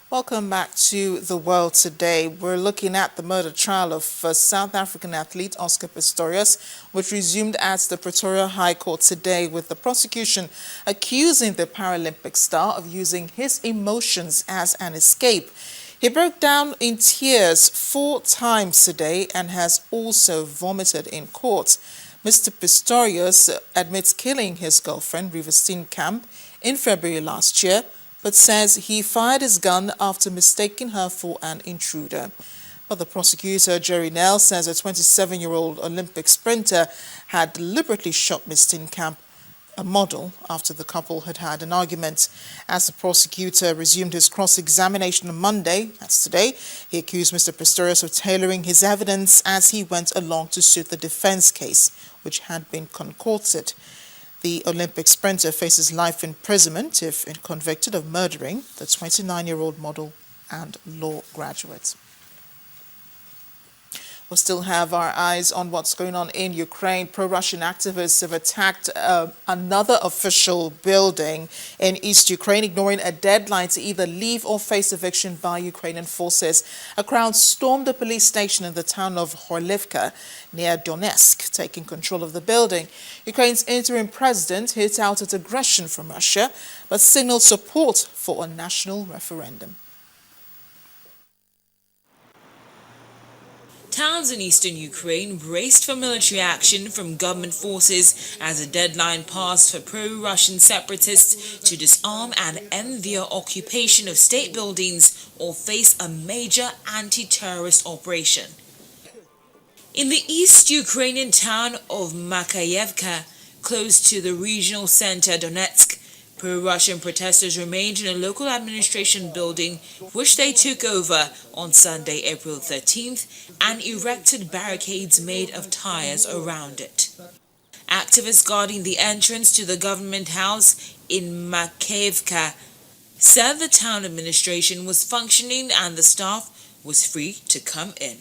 Welcome back to The World Today. We're looking at the murder trial of South African athlete Oscar Pistorius, which resumed at the Pretoria High Court today, with the prosecution accusing the Paralympic star of using his emotions as an escape. He broke down in tears 4 times today and has also vomited in court. Mr. Pistorius admits killing his girlfriend, River Steenkamp, in February last year, but says he fired his gun after mistaking her for an intruder. But the prosecutor, Jerry Nell, says a 27-year-old Olympic sprinter had deliberately shot Ms. Steenkamp, a model, after the couple had had an argument. As the prosecutor resumed his cross-examination on Monday, that's today, he accused Mr. Pistorius of tailoring his evidence as he went along to suit the defense case, which had been concocted. The Olympic sprinter faces life imprisonment if convicted of murdering the 29-year-old model and law graduate. We'll still have our eyes on what's going on in Ukraine. Pro-Russian activists have attacked another official building in East Ukraine, ignoring a deadline to either leave or face eviction by Ukrainian forces. A crowd stormed a police station in the town of Horlivka near Donetsk, taking control of the building. Ukraine's interim president hit out at aggression from Russia, but signaled support for a national referendum. Towns in eastern Ukraine braced for military action from government forces as a deadline passed for pro-Russian separatists to disarm and end their occupation of state buildings or face a major anti-terrorist operation. In the East Ukrainian town of Makayevka, close to the regional center Donetsk, pro-Russian protesters remained in a local administration building which they took over on Sunday, April 13th, and erected barricades made of tires around it. Activists guarding the entrance to the government house in Makayevka said the town administration was functioning and the staff was free to come in.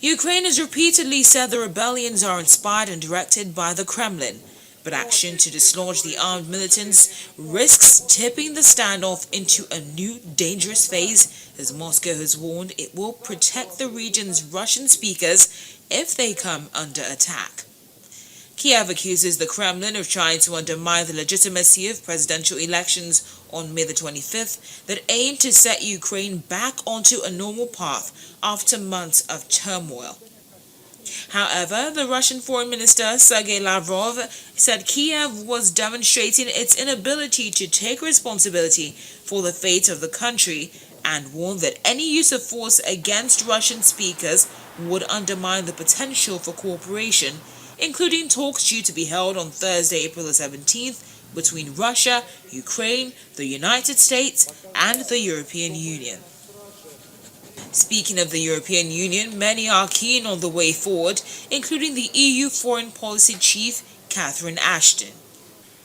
Ukraine has repeatedly said the rebellions are inspired and directed by the Kremlin, but action to dislodge the armed militants risks tipping the standoff into a new dangerous phase, as Moscow has warned it will protect the region's Russian speakers if they come under attack. Kiev accuses the Kremlin of trying to undermine the legitimacy of presidential elections on May the 25th that aim to set Ukraine back onto a normal path after months of turmoil. However, the Russian Foreign Minister Sergei Lavrov said Kiev was demonstrating its inability to take responsibility for the fate of the country and warned that any use of force against Russian speakers would undermine the potential for cooperation, including talks due to be held on Thursday, April the 17th, between Russia, Ukraine, the United States, and the European Union. Speaking of the European Union, many are keen on the way forward, including the EU Foreign Policy Chief, Catherine Ashton.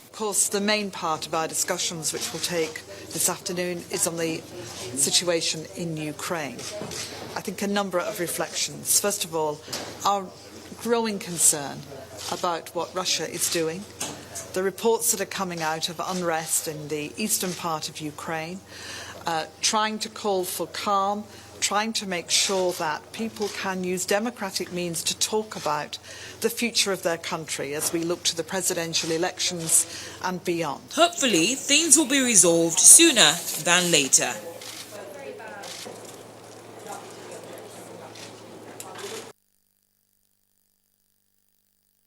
Of course, the main part of our discussions, which we'll take this afternoon, is on the situation in Ukraine. I think a number of reflections. First of all, our growing concern about what Russia is doing, the reports that are coming out of unrest in the eastern part of Ukraine, trying to call for calm, trying to make sure that people can use democratic means to talk about the future of their country as we look to the presidential elections and beyond. Hopefully, things will be resolved sooner than later.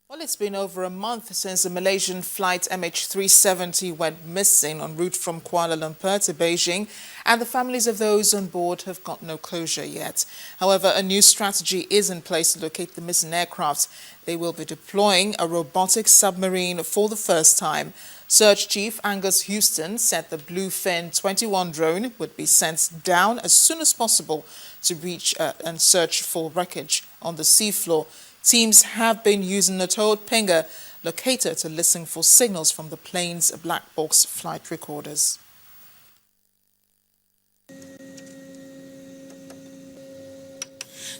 Well, it's been over a month since the Malaysian flight MH370 went missing en route from Kuala Lumpur to Beijing, and the families of those on board have got no closure yet. However, a new strategy is in place to locate the missing aircraft. They will be deploying a robotic submarine for the first time. Search Chief Angus Houston said the Bluefin 21 drone would be sent down as soon as possible to reach and search for wreckage on the seafloor. Teams have been using the towed Pinger locator to listen for signals from the plane's black box flight recorders.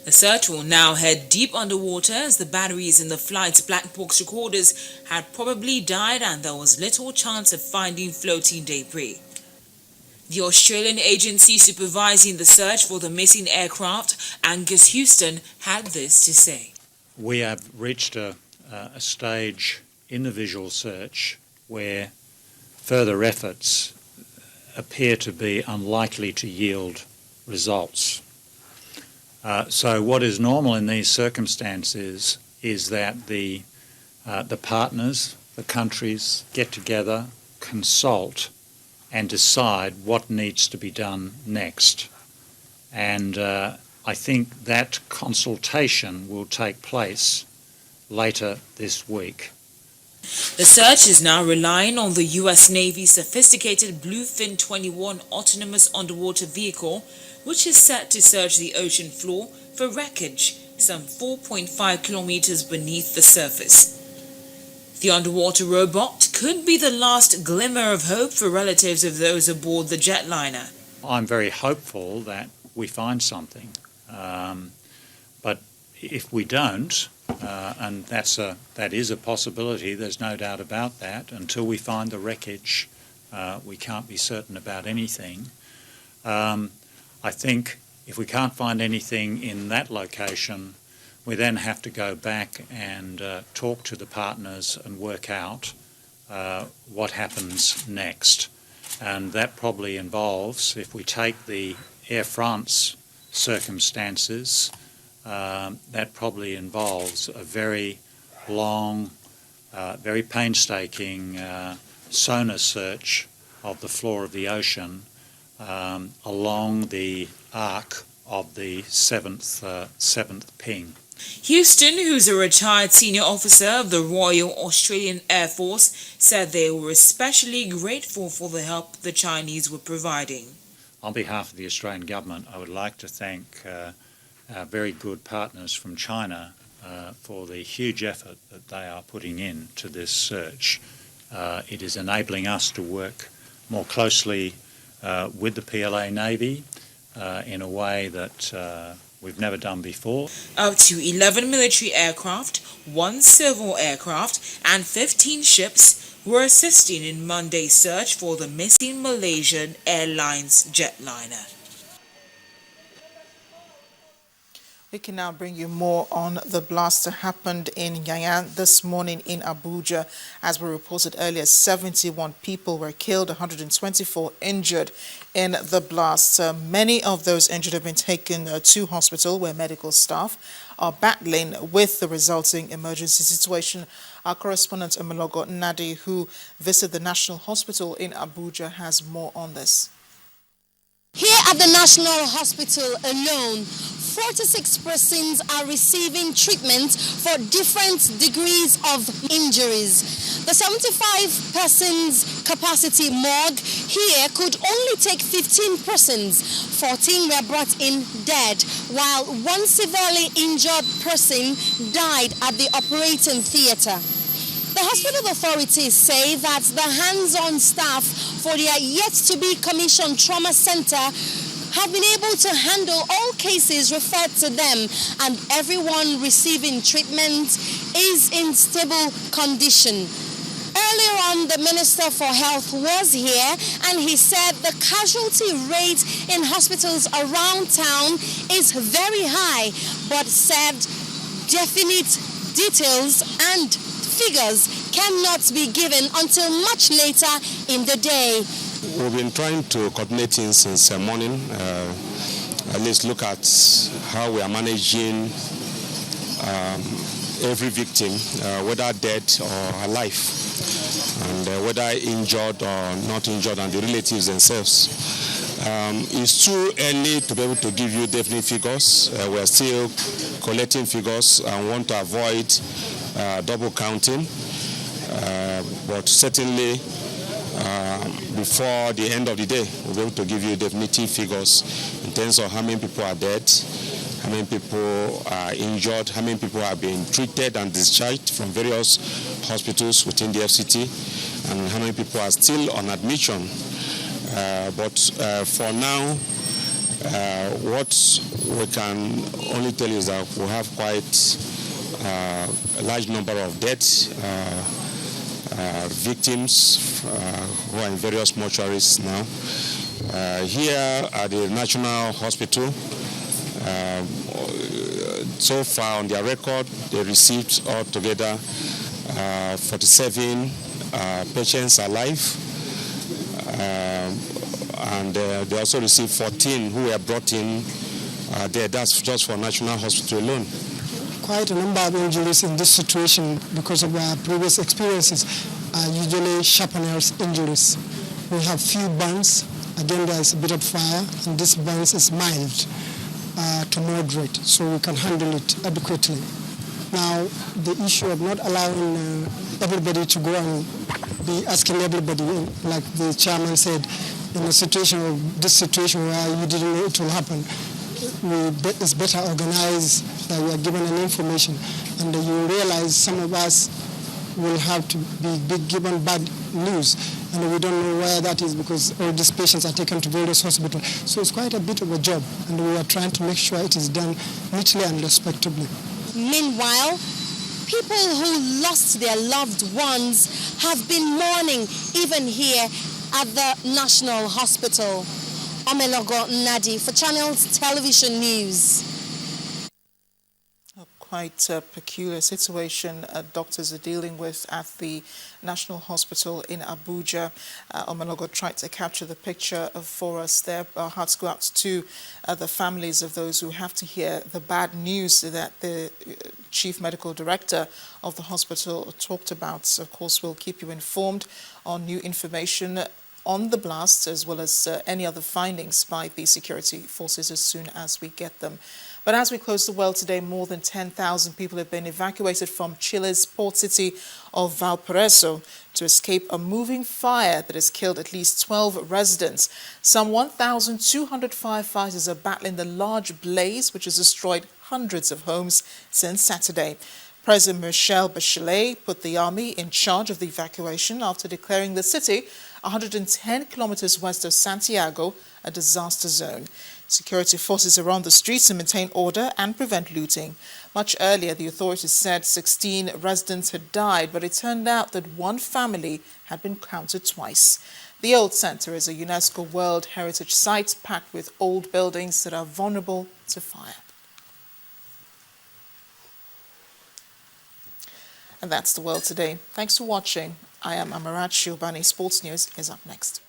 The search will now head deep underwater as the batteries in the flight's black box recorders had probably died and there was little chance of finding floating debris. The Australian agency supervising the search for the missing aircraft, Angus Houston, had this to say. We have reached a stage in the visual search where further efforts appear to be unlikely to yield results. So what is normal in these circumstances is that the partners, the countries, get together, consult and decide what needs to be done next. And I think that consultation will take place later this week. The search is now relying on the U.S. Navy's sophisticated Bluefin 21 autonomous underwater vehicle, which is set to search the ocean floor for wreckage some 4.5 kilometers beneath the surface. The underwater robot could be the last glimmer of hope for relatives of those aboard the jetliner. I'm very hopeful that we find something, but if we don't, and that is a possibility, there's no doubt about that, until we find the wreckage, we can't be certain about anything. I think if we can't find anything in that location, we then have to go back and talk to the partners and work out what happens next. And that probably involves, if we take the Air France circumstances, that probably involves a very long, very painstaking sonar search of the floor of the ocean along the arc of the seventh ping. Houston, who's a retired senior officer of the Royal Australian Air Force, said they were especially grateful for the help the Chinese were providing. On behalf of the Australian government, I would like to thank our very good partners from China for the huge effort that they are putting in to this search. It is enabling us to work more closely with the PLA Navy in a way that we've never done before. Up to 11 military aircraft, 1 civil aircraft, and 15 ships were assisting in Monday's search for the missing Malaysian Airlines jetliner. We can now bring you more on the blast that happened in Yanyan this morning in Abuja. As we reported earlier, 71 people were killed, 124 injured in the blast. Many of those injured have been taken to hospital where medical staff are battling with the resulting emergency situation. Our correspondent Omologo Nadi, who visited the National Hospital in Abuja, has more on this. Here at the National Hospital alone, 46 persons are receiving treatment for different degrees of injuries. The 75 persons capacity morgue here could only take 15 persons. 14 were brought in dead, while 1 severely injured person died at the operating theatre. The hospital authorities say that the hands-on staff for their yet-to-be-commissioned trauma center have been able to handle all cases referred to them, and everyone receiving treatment is in stable condition. Earlier on, the Minister for Health was here, and he said the casualty rate in hospitals around town is very high, but said definite details and figures cannot be given until much later in the day. We've been trying to coordinate things since morning, at least look at how we are managing every victim, whether dead or alive, and whether injured or not injured, and the relatives themselves. It's too early to be able to give you definite figures. We're still collecting figures and want to avoid double counting, but certainly before the end of the day, we'll be able to give you definitive figures in terms of how many people are dead, how many people are injured, how many people have been treated and discharged from various hospitals within the FCT, and how many people are still on admission. But for now, what we can only tell you is that we have quite a large number of deaths, victims who are in various mortuaries now. Here at the National Hospital, so far on their record, they received altogether 47 patients alive, and they also received 14 who were brought in there. That's just for National Hospital alone. Quite a number of injuries in this situation because of our previous experiences are usually sharpeners injuries. We have few burns. Again, there is a bit of fire, and this burns is mild to moderate, so we can handle it adequately. Now, the issue of not allowing everybody to go and be asking everybody, like the chairman said, in a situation of this situation where you didn't know it will happen, it's better organized that we are given an information, and you realize some of us will have to be given bad news, and we don't know where that is because all these patients are taken to various hospitals. So it's quite a bit of a job, and we are trying to make sure it is done neatly and respectably. Meanwhile, people who lost their loved ones have been mourning even here at the National Hospital. Omelogo Nadi for Channels Television News. Quite a peculiar situation doctors are dealing with at the National Hospital in Abuja. Omelogo tried to capture the picture for us there. Our hearts go out to the families of those who have to hear the bad news that the Chief Medical Director of the hospital talked about. Of course, we'll keep you informed on new information on the blast, as well as any other findings by the security forces as soon as we get them. But as we close the world today, more than 10,000 people have been evacuated from Chile's port city of Valparaiso to escape a moving fire that has killed at least 12 residents. Some 1,200 firefighters are battling the large blaze, which has destroyed hundreds of homes since Saturday. President Michelle Bachelet put the army in charge of the evacuation after declaring the city 110 kilometers west of Santiago a disaster zone. Security forces are on the streets to maintain order and prevent looting. Much earlier, the authorities said 16 residents had died, but it turned out that one family had been counted twice. The old center is a UNESCO World Heritage Site packed with old buildings that are vulnerable to fire. And that's the world today. Thanks for watching. I am Amarachi Obani. Sports News is up next.